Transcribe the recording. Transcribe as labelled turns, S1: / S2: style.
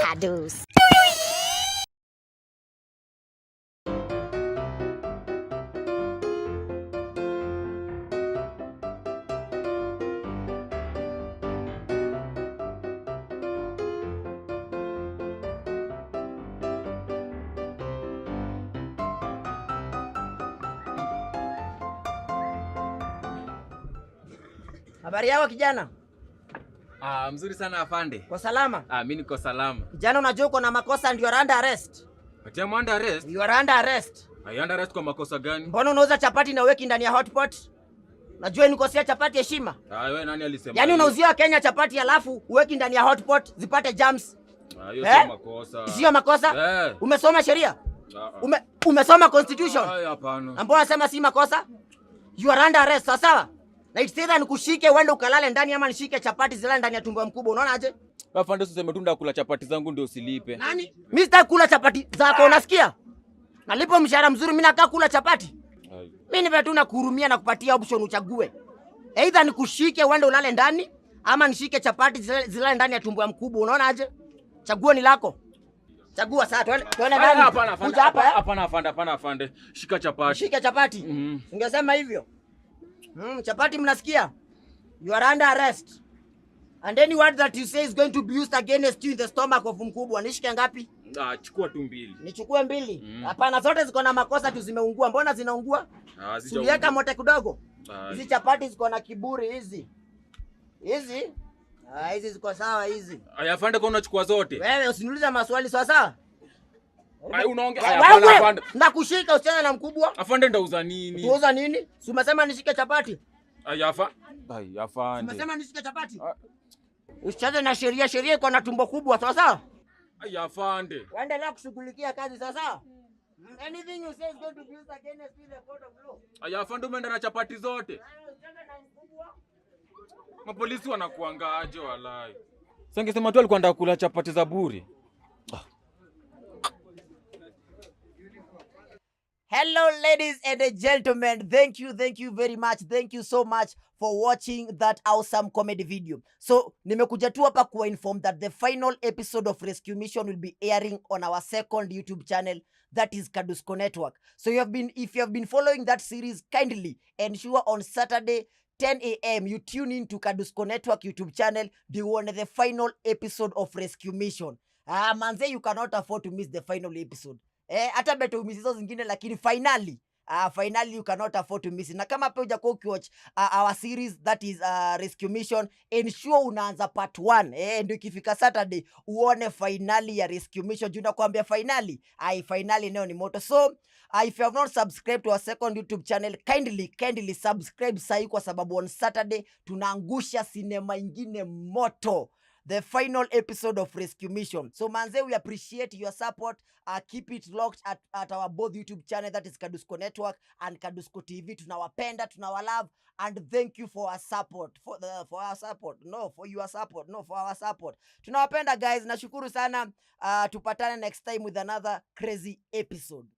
S1: Kadus.
S2: Habari yako kijana?
S3: Mzuri sana afande.
S2: Kwa salama?
S3: Mimi niko salama.
S2: Kijana, unajua uko na makosa and you are under arrest.
S3: Ati I'm under arrest?
S2: You are under arrest.
S3: Under arrest kwa makosa gani?
S2: Mbona unauza chapati na uweki ndani ya hotpot? Najua nikosea chapati heshima.
S3: Wewe nani alisema?
S2: Yaani unauzia Kenya chapati alafu uweki ndani ya hotpot zipate germs.
S3: Hiyo sio makosa.
S2: Sio makosa? Umesoma sheria? Umesoma constitution?
S3: Hapana.
S2: Ambao unasema si makosa? You are under arrest, sawa? Na it's either nikushike uende ukalale ndani ama nishike chapati zilale ndani ya tumbo mkubwa. Unaona aje?
S3: Afande usiseme tu ndakula chapati zangu ndio usilipe.
S2: Nani? Mimi sitaki kula chapati zako, unasikia? Nalipo mshahara mzuri, mimi nakaa kula chapati. Mimi nipe tu na kuhurumia na kupatia option uchague. Either nikushike uende ulale ndani ama nishike chapati zilale ndani ya tumbo mkubwa. Unaona aje? Chaguo ni lako. Chagua sasa, tuone ndani.
S3: Hapana afande.
S2: Kuja hapa.
S3: Hapana afande. Shika chapati.
S2: Shika chapati. Ungesema hivyo. Chapati mnasikia? You are under arrest. And any word that you say is going to be used against you in the stomach of mkubwa. Nishike ngapi?
S3: Chukua tu 2.
S2: Nichukue 2? Hapana, zote ziko na makosa tu, zimeungua. Mbona zinaungua? Sulieka moto kidogo. Hizi chapati ziko na kiburi hizi. Hizi? Hizi ziko sawa hizi.
S3: Afande kwa unachukua zote?
S2: Wewe usiniulize maswali sawa sawa?
S3: Unaongea hapana afande.
S2: Nakushika usichana na mkubwa.
S3: Afande ndauza nini?
S2: Tuuza nini? Si umesema nishike chapati?
S3: Afande.
S2: Umesema nishike chapati? Usicheze na sheria, sheria iko na tumbo kubwa sawa sawa?
S3: Afande.
S2: Waendelea kushughulikia kazi sawa sawa? Anything you say is going to be used against you in the court of law.
S3: Afande umeenda na chapati zote. Mapolisi wanakuanga aje walai. Sasa ngesema tu alikuwa anataka kula chapati za bure.
S2: Hello ladies and gentlemen, thank you very much, thank you so much for watching that awesome comedy video. So nimekuja tu hapa kuwa inform that the final episode of Rescue Mission will be airing on our second YouTube channel, that is Kadusko Network. So if you have been following that series, kindly ensure on Saturday 10 a.m. you tune in to Kadusko Network YouTube channel to watch the final episode of Rescue Mission. Manze, you cannot afford to miss the final episode. Hata beto umisizo zingine, lakini finally you cannot afford to miss it. Na kama pia hujakuwa ukiwatch our series that is Rescue Mission, ensure unaanza part 1 ndio ikifika Saturday uone finali ya Rescue Mission. Juu nakwambia finali nayo ni moto. So if you have not subscribed to our second YouTube channel, kindly subscribe sahi, kwa sababu on Saturday tunaangusha sinema ingine moto, the final episode of Rescue Mission. So manze, we appreciate your support. Keep it locked at our both YouTube channel, that is Kadusko Network and Kadusko TV. Tunawapenda, tunawalove, and thank you for our support. For our support. Tunawapenda guys. Nashukuru sana. Tupatane next time with another crazy episode.